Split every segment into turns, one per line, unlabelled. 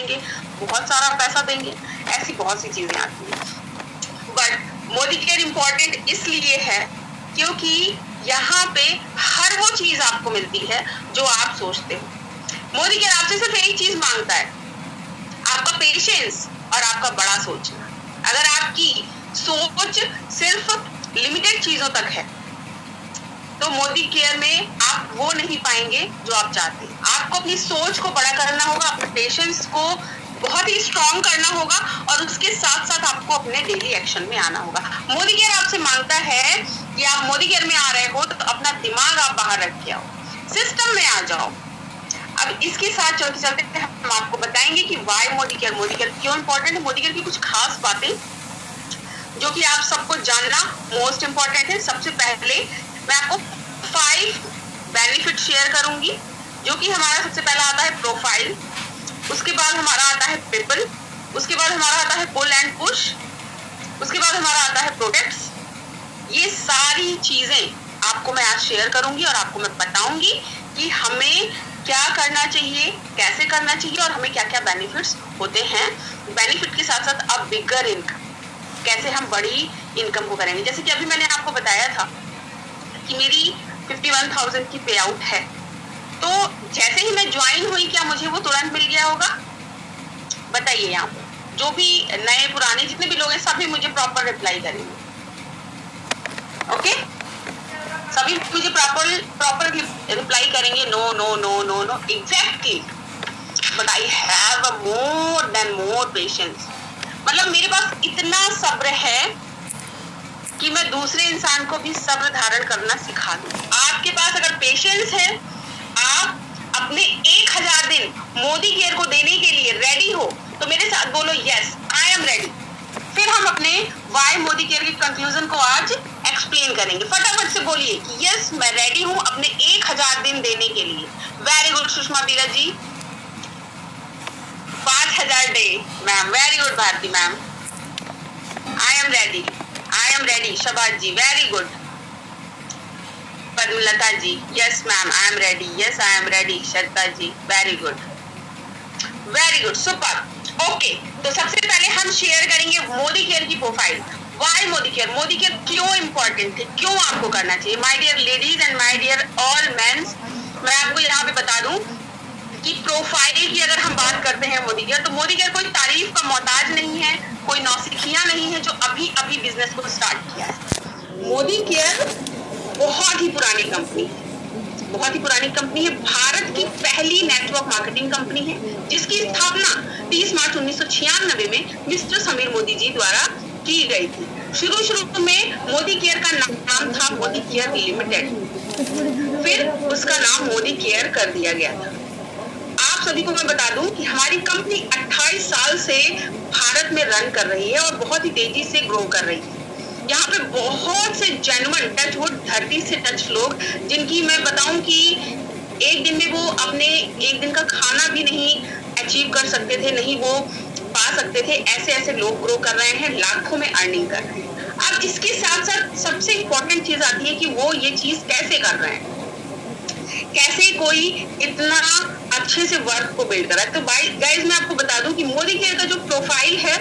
देंगे, बहुत सारा पैसा देंगे, ऐसी बहुत सी चीजें आती हैं। बट मोदी केयर इम्पोर्टेंट इसलिए है क्योंकि यहाँ पे हर वो चीज आपको मिलती है जो आप सोचते हो। मोदी केयर आपसे सिर्फ एक चीज मांगता है, आपका पेशेंस और आपका बड़ा सोचना। अगर आपकी सोच सिर्फ लिमिटेड चीजों तक है तो मोदी केयर में आप वो नहीं पाएंगे जो आप चाहते हैं। आपको अपनी सोच को बड़ा करना होगा, अपने पेशेंस को बहुत ही स्ट्रॉन्ग करना होगा और उसके साथ साथ आपको अपने डेली एक्शन में आना होगा। मोदी केयर आपसे मांगता है कि आप मोदी केयर में आ रहे हो तो अपना दिमाग आप बाहर रख के आओ, सिस्टम में आ जाओ। अब इसके साथ चलते चलते हम आपको बताएंगे कि वाई मोदी केयर क्यों इंपॉर्टेंट है, मोदी केयर की कुछ खास बातें जो कि आप सबको जानना मोस्ट इंपॉर्टेंट है। सबसे पहले मैं आपको 5 बेनिफिट शेयर करूंगी, जो कि हमारा सबसे पहला आता है प्रोफाइल, उसके बाद हमारा आता है पीपल, उसके बाद हमारा आता है पुल एंड पुश, उसके बाद हमारा आता है प्रोडक्ट्स। ये सारी चीजें आपको मैं आज शेयर करूंगी और आपको मैं बताऊंगी कि हमें क्या करना चाहिए, कैसे करना चाहिए और हमें क्या क्या बेनिफिट्स होते हैं। बेनिफिट के साथ साथ अब बिगर इनकम, कैसे हम बड़ी इनकम को करेंगे। जैसे कि अभी मैंने आपको बताया था कि मेरी 51,000 की पे आउट है, तो जैसे ही मैं ज्वाइन हुई क्या मुझे वो तुरंत मिल गया होगा? बताइए। यहाँ पर जो भी नए पुराने जितने भी लोग हैं सभी मुझे प्रॉपर रिप्लाई करेंगे। ओके, सभी मुझे प्रॉपर रिप्लाई करेंगे, no no no no no exactly, but I have a more patience. मतलब मेरे पास इतना सब्र है कि मैं दूसरे इंसान को भी सब्र धारण करना सिखा दूं। आपके पास अगर पेशेंस है, आप अपने 1000 दिन मोदी केयर को देने के लिए रेडी हो तो मेरे साथ बोलो यस आई एम रेडी। फिर हम अपने वाई मोदी केयर के कंक्लूजन को आज एक्सप्लेन करेंगे। फटाफट से बोलिए कि यस मैं रेडी हूं अपने 1000 दिन देने के लिए। Very good Sushma Bira ji, 5000 day ma'am, very good Bharati ma'am, I am ready Shabaz ji, very good Padmalata ji, yes ma'am I am ready, yes I am ready Shraddha ji, very good super. Okay, तो सबसे पहले हम शेयर करेंगे मोदी केयर की प्रोफाइल। वाई मोदी केयर क्यों इंपॉर्टेंट है, क्यों आपको करना चाहिए। My dear ladies and my dear all mens, मैं आपको यहाँ पे बता दूं कि प्रोफाइल की अगर हम बात करते हैं मोदी केयर, तो मोदी केयर कोई तारीफ का मोहताज नहीं है, कोई नौसिखियां नहीं है जो अभी अभी बिजनेस को स्टार्ट किया है। मोदी केयर बहुत ही पुरानी कंपनी है, बहुत ही पुरानी कंपनी है। भारत की पहली नेटवर्क मार्केटिंग कंपनी है जिसकी स्थापना 30 मार्च 1996 में मिस्टर समीर मोदी जी द्वारा की गई थी। शुरू में मोदी केयर का नाम था मोदी केयर लिमिटेड, फिर उसका नाम मोदी केयर कर दिया गया था। आप सभी को मैं बता दूं कि हमारी कंपनी 28 साल से भारत में रन कर रही है और बहुत ही तेजी से ग्रो कर रही है। यहाँ पे बहुत से जेन्युइन टच वुड धरती से टच लोग, जिनकी मैं बताऊं कि एक दिन में वो अपने एक दिन का खाना भी नहीं अचीव कर सकते थे, नहीं वो पा सकते थे, ऐसे लोग ग्रो कर रहे हैं, लाखों में अर्निंग कर रहे हैं। अब इसके साथ साथ सबसे इम्पोर्टेंट चीज आती है कि वो ये चीज कैसे कर रहे हैं, कैसे कोई इतना अच्छे से वर्क को बिल्ड कर रहा है। तो गाइस मैं आपको बता दूं कि मोदी केयर का जो प्रोफाइल है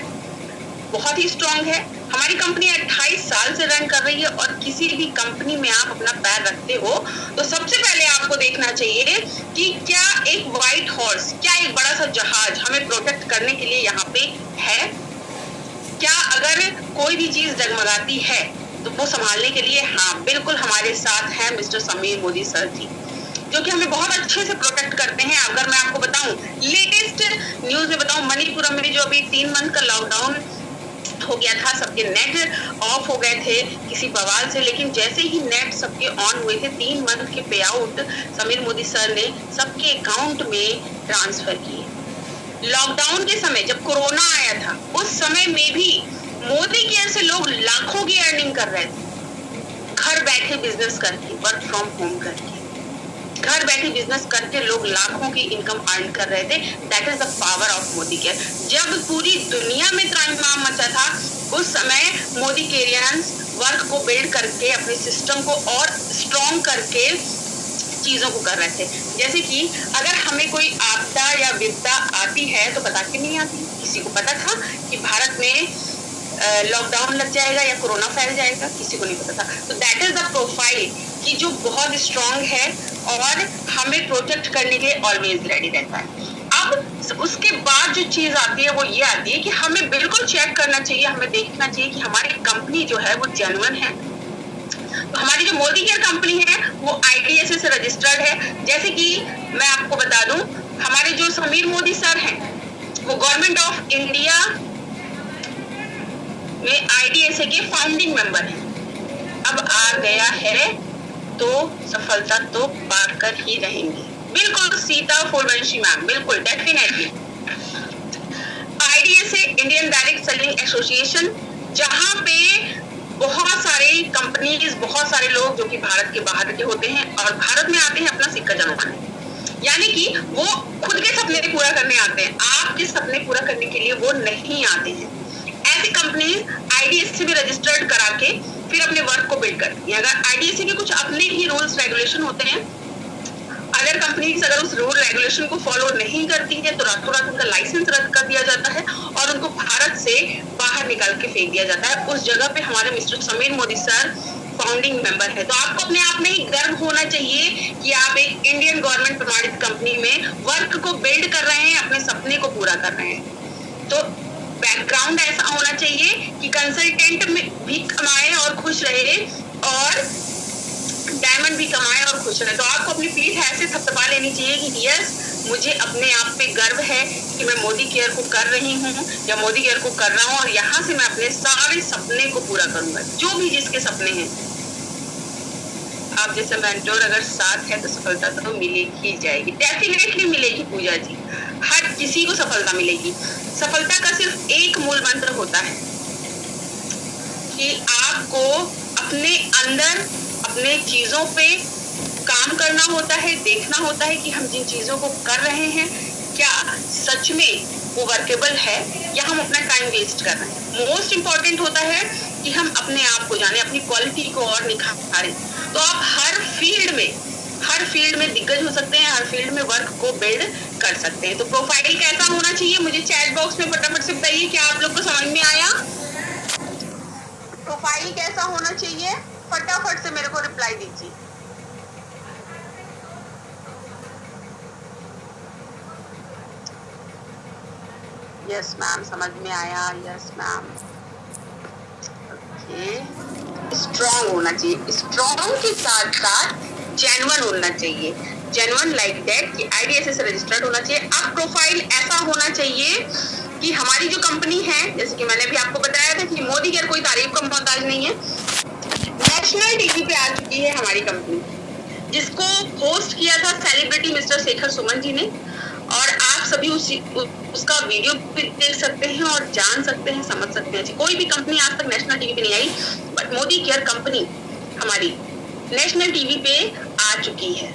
बहुत ही स्ट्रांग है। हमारी कंपनी 28 साल से रन कर रही है और किसी भी कंपनी में आप अपना पैर रखते हो तो सबसे पहले आपको देखना चाहिए कि क्या एक व्हाइट हॉर्स, क्या एक बड़ा सा जहाज हमें प्रोटेक्ट करने के लिए यहाँ पे है। क्या अगर कोई भी चीज डगमगाती है तो वो संभालने के लिए, हाँ बिल्कुल हमारे साथ हैं मिस्टर समीर मोदी सर जी, जो कि हमें बहुत अच्छे से प्रोटेक्ट करते हैं। अगर मैं आपको बताऊं लेटेस्ट न्यूज में बताऊं, मणिपुरम में जो अभी 3 मंथ का लॉकडाउन हो गया था, सबके नेट ऑफ हो गए थे किसी बवाल से, लेकिन जैसे ही नेट सबके ऑन हुए थे 3 मंथ के पे आउट समीर मोदी सर ने सबके अकाउंट में ट्रांसफर किए। लॉकडाउन के समय जब कोरोना आया था उस समय में भी मोदी केयर से लोग लाखों की अर्निंग कर रहे थे, घर बैठे बिजनेस करके, वर्क फ्रॉम होम करके, घर बैठे बिजनेस करके लोग लाखों की इनकम अर्न कर रहे थे। That is the power of Modi care. जब पूरी दुनिया में त्राहिमाम मचा था उस समय मोदी केरियंस वर्क को बिल्ड करके अपने सिस्टम को और स्ट्रॉन्ग करके चीजों को कर रहे थे। जैसे कि अगर हमें कोई आपदा या विपदा आती है तो पता क्यों नहीं आती? किसी को पता था कि भारत में लॉकडाउन लग जाएगा या कोरोना फैल जाएगा? किसी को नहीं पता था। तो दैट इज द प्रोफाइल कि जो बहुत स्ट्रांग है और हमें प्रोटेक्ट करने के लिए ऑलवेज रेडी रहता है। अब उसके बाद जो चीज आती है वो ये आती है कि हमें बिल्कुल चेक करना चाहिए, हमें देखना चाहिए कि हमारी कंपनी जो है वो जेन्युइन है। तो हमारी जो मोदी केयर कंपनी है वो IDSA से रजिस्टर्ड है। जैसे कि मैं आपको बता दूं, हमारे जो समीर मोदी सर हैं वो गवर्नमेंट ऑफ इंडिया में IDSA के फाउंडिंग मेंबर हैं। अब आ गया है तो सफलता तो पाकर ही रहेंगे। बिल्कुल सीता फूलवंशी मैम, बिल्कुल definitely. IDSA Indian direct selling association, जहां पे बहुत सारे कंपनीज, बहुत सारे लोग जो कि भारत के बाहर के होते हैं और भारत में आते हैं अपना सिक्का जमाने, यानी कि वो खुद के सपने पूरा करने आते हैं, आपके सपने पूरा करने के लिए वो नहीं आते हैं। ऐसी कंपनीज IDSA में रजिस्टर्ड करा के फिर अपने वर्क को बिल्ड करती है। अगर IDSA के कुछ अपने ही रूल्स रेगुलेशन होते हैं, अगर कंपनीज अगर उस रूल रेगुलेशन को फॉलो नहीं करती है तो रातों रात उनका लाइसेंस रद्द कर दिया जाता है और उनको भारत से बाहर निकाल के फेंक दिया जाता है। उस जगह पे हमारे mister Sameer Modi sir founding member है। तो आपको अपने आप में ही गर्व होना चाहिए कि आप एक इंडियन गवर्नमेंट प्रमाणित कंपनी में वर्क को बिल्ड कर रहे हैं, अपने सपने को पूरा कर रहे हैं। तो बैकग्राउंड ऐसा होना चाहिए कि कंसल्टेंट में भी कमाए और खुश रहे और डायमंड भी कमाए और खुश रहे। तो आपको अपनी पीठ ऐसे थपथपा लेनी चाहिए कि यस, मुझे अपने आप पे गर्व है कि मैं मोदी केयर को कर रही हूँ या मोदी केयर को कर रहा हूँ और यहाँ से मैं अपने सारे सपने को पूरा करूंगा, जो भी जिसके सपने हैं। आप जैसे मेंटोर अगर साथ है तो सफलता तो मिलेगी ही जाएगी, डेफिनेटली मिलेगी पूजा जी, हर किसी को सफलता मिलेगी। सफलता का सिर्फ एक मूल मंत्र होता है कि आपको अपने अंदर अपने चीजों पे काम करना होता है, देखना होता है कि हम जिन चीजों को कर रहे हैं क्या सच में वो वर्केबल है या हम अपना टाइम वेस्ट कर रहे हैं। मोस्ट इंपॉर्टेंट होता है कि हम अपने आप को जाने, अपनी क्वालिटी को और निखारें। तो आप हर फील्ड में दिग्गज हो सकते हैं, हर फील्ड में वर्क को बिल्ड कर सकते हैं। तो प्रोफाइल कैसा होना चाहिए मुझे चैट बॉक्स में फटाफट से बताइए, क्या आप लोग को समझ में आया? प्रोफाइल कैसा होना चाहिए फटाफट से मेरे को रिप्लाई दीजिए। यस मैम, समझ में आया। Yes ma'am, okay. स्ट्रॉन्ग होना चाहिए, स्ट्रॉन्ग के साथ साथ जेन्युइन होना चाहिए, जेन्युइन लाइक दैट कि IDSA से रजिस्टर्ड होना चाहिए। अब प्रोफाइल ऐसा होना चाहिए कि हमारी जो कंपनी है, जैसे कि मैंने भी आपको बताया था कि मोदी केयर कोई तारीफ का मोहताज नहीं है, नेशनल टीवी पे आ चुकी है हमारी कंपनी, जिसको होस्ट किया था सेलिब्रिटी मिस्टर शेखर सुमन जी ने। और आप सभी उसका वीडियो भी देख सकते हैं और जान सकते हैं, समझ सकते हैं। कोई भी कंपनी आज तक नेशनल टीवी पे नहीं आई, बट मोदी केयर कंपनी हमारी नेशनल टीवी पे आ चुकी है।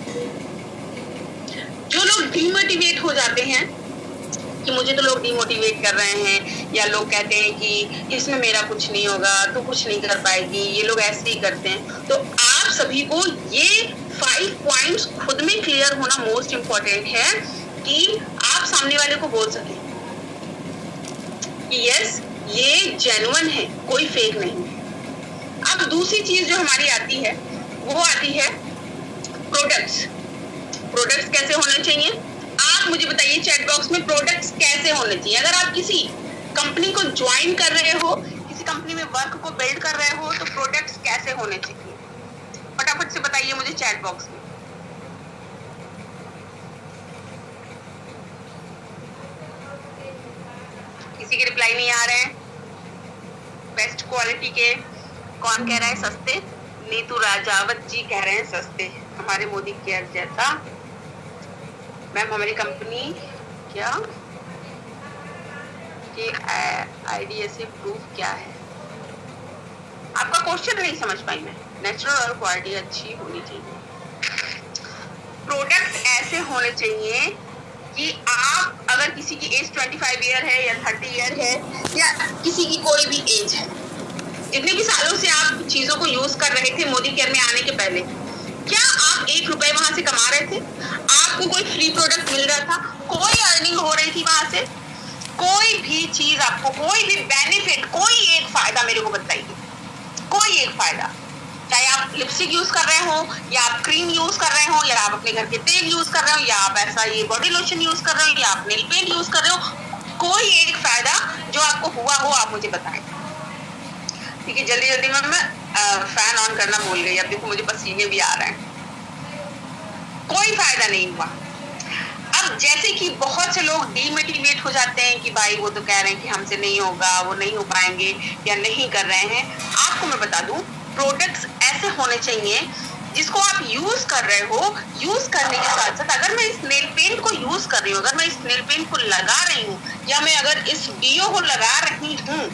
जो लोग डिमोटिवेट हो जाते हैं कि मुझे तो लोग डिमोटिवेट कर रहे हैं या लोग कहते हैं कि इसमें मेरा कुछ नहीं होगा, तो कुछ नहीं कर पाएगी, ये लोग ऐसे ही करते हैं, तो आप सभी को ये 5 पॉइंट्स खुद में क्लियर होना मोस्ट इंपॉर्टेंट है कि आप सामने वाले को बोल सकें कि यस, ये जेन्युइन है, कोई फेक नहीं है। अब दूसरी चीज जो हमारी आती है वो आती है प्रोडक्ट्स। प्रोडक्ट्स कैसे होने चाहिए आप मुझे बताइए चैट बॉक्स में, प्रोडक्ट्स कैसे होने चाहिए। अगर आप किसी कंपनी को ज्वाइन कर रहे हो, किसी कंपनी में वर्क को बिल्ड कर रहे हो, तो प्रोडक्ट्स कैसे होने चाहिए फटाफट से बताइए मुझे चैट बॉक्स में। किसी के रिप्लाई नहीं आ रहे हैं। बेस्ट क्वालिटी के कौन कह रहा है सस्ते? नीतू राजावत जी कह रहे हैं सस्ते, हमारे मोदी केयर जैसा। मैम हमारी कंपनी क्या कि IDSA प्रूफ क्या है? आपका क्वेश्चन नहीं समझ पाई मैं। नेचुरल और क्वालिटी अच्छी होनी चाहिए। प्रोडक्ट्स ऐसे होने चाहिए कि आप अगर किसी की एज 25 ईयर है या 30 ईयर है या किसी की कोई भी एज है, जितने भी सालों से आप चीजों को यूज कर रहे थे मोदी केयर में आने के पहले, क्या आप 1 रुपए वहां से कमा रहे थे? आपको कोई फ्री प्रोडक्ट मिल रहा था? कोई अर्निंग हो रही थी वहां से? कोई भी चीज आपको, कोई भी बेनिफिट, कोई एक फायदा मेरे को बताइए, कोई एक फायदा। चाहे आप लिपस्टिक यूज कर रहे हो, या आप क्रीम यूज कर रहे हो, या आप अपने घर के तेल यूज कर रहे हो, या आप ऐसा ये बॉडी लोशन यूज कर रहे हो, या आप नेल पेंट यूज कर रहे हो, कोई एक फायदा जो आपको हुआ हो आप मुझे बताएं। ठीक है, जल्दी जल्दी में मैं फैन ऑन करना भूल गई। अब देखो मुझे पसीने भी आ रहे हैं। कोई फायदा नहीं हुआ। अब जैसे कि बहुत से लोग डीमोटिवेट हो जाते हैं कि भाई वो तो कह रहे हैं कि हमसे नहीं होगा, वो नहीं हो पाएंगे या नहीं कर रहे हैं। आपको मैं बता दूं, प्रोडक्ट्स ऐसे होने चाहिए जिसको आप यूज कर रहे हो। यूज करने के साथ साथ अगर मैं इस नेल पेंट को यूज कर रही हूँ, अगर मैं इस नेल पेंट को लगा रही हूँ, या मैं अगर इस डीओ को लगा रही हूँ,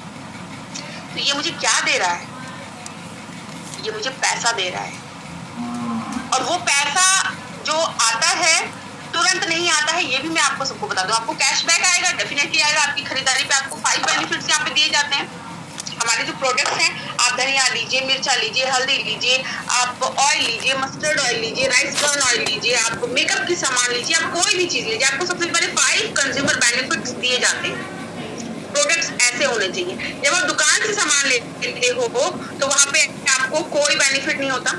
तो ये मुझे क्या दे रहा है? ये मुझे पैसा दे रहा है। और वो पैसा जो आता है तुरंत नहीं आता है, ये भी मैं आपको सबको बता दूं। आपको कैशबैक आएगा, डेफिनेटली आएगा। आपकी खरीदारी पे आपको 5 बेनिफिट्स यहाँ पे दिए जाते हैं। हमारे जो प्रोडक्ट्स हैं, आप धनिया लीजिए, मिर्चा लीजिए, हल्दी लीजिए, आप ऑयल लीजिए, मस्टर्ड ऑयल लीजिए, राइस ब्राउन ऑयल लीजिए, आप मेकअप की सामान लीजिए, आप कोई भी चीज लीजिए, आपको सबसे पहले 5 कंज्यूमर बेनिफिट्स दिए जाते हैं। प्रोडक्ट्स ऐसे होने चाहिए। जब आप दुकान से सामान लेते हो तो वहां पे आपको कोई बेनिफिट नहीं होता।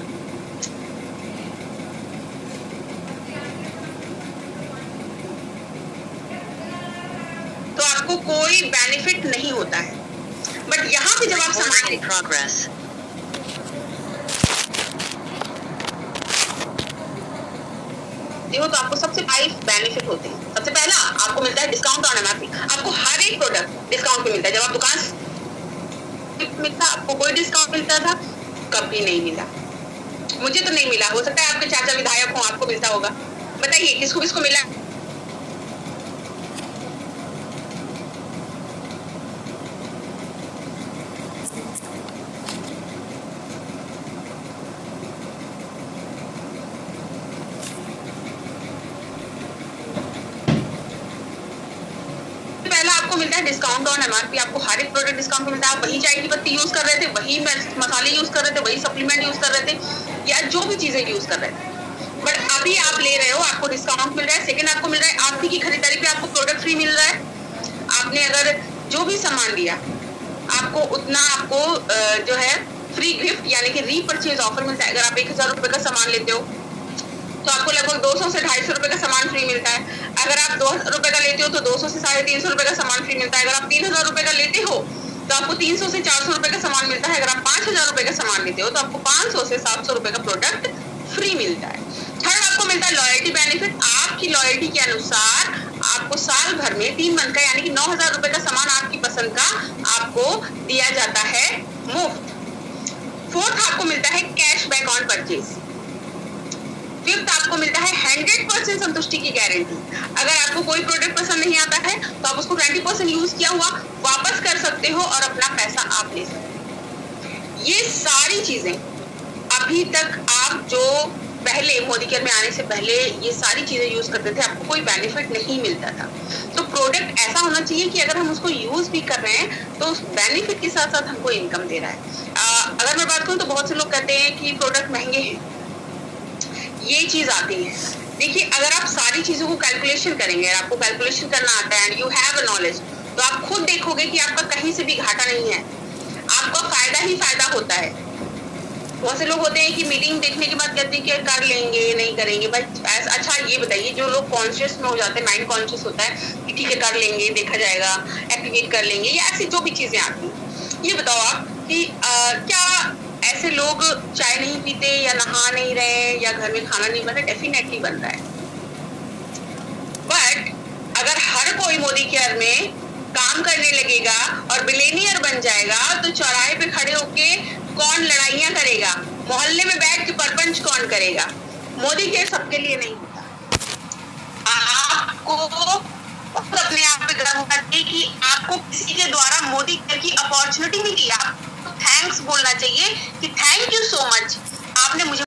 तो आपको कोई बेनिफिट नहीं होता है। बट यहाँ पे जब आप सामान प्रोग्रेस देखो तो आपको सबसे 5 बेनिफिट होते हैं। सबसे पहला आपको मिलता है डिस्काउंट ऑन एमआरपी। आपको हर एक प्रोडक्ट डिस्काउंट पे मिलता है। जब आप दुकान से मिलता, आपको कोई डिस्काउंट मिलता था? कभी नहीं मिला। मुझे तो नहीं मिला, हो सकता है आपके चाचा विधायक हो, आपको मिलता होगा। बताइए किसको किसको मिला? आपको मिलता है डिस्काउंट ऑन एमआरपी। आपको हर एक प्रोडक्ट डिस्काउंट पे मिलता है। आप वही चाय की पत्ती यूज कर रहे थे, वही मसाले यूज कर रहे थे, वही सप्लीमेंट यूज कर रहे थे, या जो भी चीजें यूज कर रहे थे, बट अभी आप ले रहे हो, आपको डिस्काउंट मिल रहा है। सेकंड, आपको मिल रहा है आपकी की खरीदारी पे आपको प्रोडक्ट फ्री मिल रहा है। आपने अगर जो भी सामान लिया, आपको उतना आपको जो है फ्री गिफ्ट यानी कि रीपरचेज ऑफर मिलता है। अगर आप 1000 रुपए का सामान लेते हो तो आपको लगभग 200 से 250 रुपए का सामान फ्री मिलता है। अगर आप 2000 रुपए का लेते हो तो 200 से 350 रुपए का सामान फ्री मिलता है। अगर आप 3000 रुपए का लेते हो तो आपको 300 से 400 रुपए का सामान मिलता है। अगर आप 5000 रुपए का सामान लेते हो तो आपको 500 से 700 रुपए का प्रोडक्ट फ्री मिलता है। थर्ड, आपको मिलता है लॉयल्टी बेनिफिट। आपकी लॉयल्टी के अनुसार आपको साल भर में 3 मंथ का यानी कि 9000 रुपए का सामान आपकी पसंद का आपको दिया जाता है मुफ्त। फोर्थ, आपको मिलता है कैशबैक ऑन परचेज। फिफ्थ, आपको मिलता है 100% संतुष्टि की गारंटी। अगर आपको कोई प्रोडक्ट पसंद नहीं आता है तो आप उसको 20% यूज किया हुआ वापस कर सकते हो और अपना पैसा आप ले सकते हो। ये सारी चीजें अभी तक आप जो पहले मोदी केयर में आने से पहले ये सारी चीजें यूज करते थे, आपको कोई बेनिफिट नहीं मिलता था। तो प्रोडक्ट ऐसा होना चाहिए कि अगर हम उसको यूज भी कर रहे हैं तो उस बेनिफिट के साथ साथ हमको इनकम दे रहा है। अगर मैं बात करूं तो बहुत से लोग कहते हैं कि प्रोडक्ट महंगे हैं, ये चीज आती है। देखिए, अगर आप सारी चीजों को कैलकुलेशन करेंगे, आपको कैलकुलेशन करना आता है and you have a knowledge, तो आप खुद देखोगे कि आपका कहीं से भी घाटा नहीं है, आपका फायदा ही फायदा होता है। बहुत से लोग होते हैं कि मीटिंग देखने के बाद कहते हैं कि कर लेंगे नहीं करेंगे। भाई अच्छा ये बताइए, जो लोग कॉन्शियस में हो जाते हैं, माइंड कॉन्शियस होता है कि ठीक है कर लेंगे, देखा जाएगा, एक्टिवेट कर लेंगे, या ऐसी जो भी चीजें आती हैं, ये बताओ आप कि क्या ऐसे लोग चाय नहीं पीते या नहा नहीं रहे या घर में खाना नहीं बन रहा? डेफिनेटली बन रहा है। बट अगर हर कोई मोदी केयर में काम करने लगेगा और बिलियनियर बन जाएगा तो चौराहे पे खड़े होके कौन लड़ाइयां करेगा? मोहल्ले में बैठ के परपंच कौन करेगा? मोदी केयर सबके लिए नहीं होता। आपको अपने आप पे गर्व होना चाहिए कि आपको किसी के द्वारा मोदी केयर की अपॉर्चुनिटी मिली। आप थैंक्स बोलना चाहिए कि थैंक यू सो मच, आपने मुझे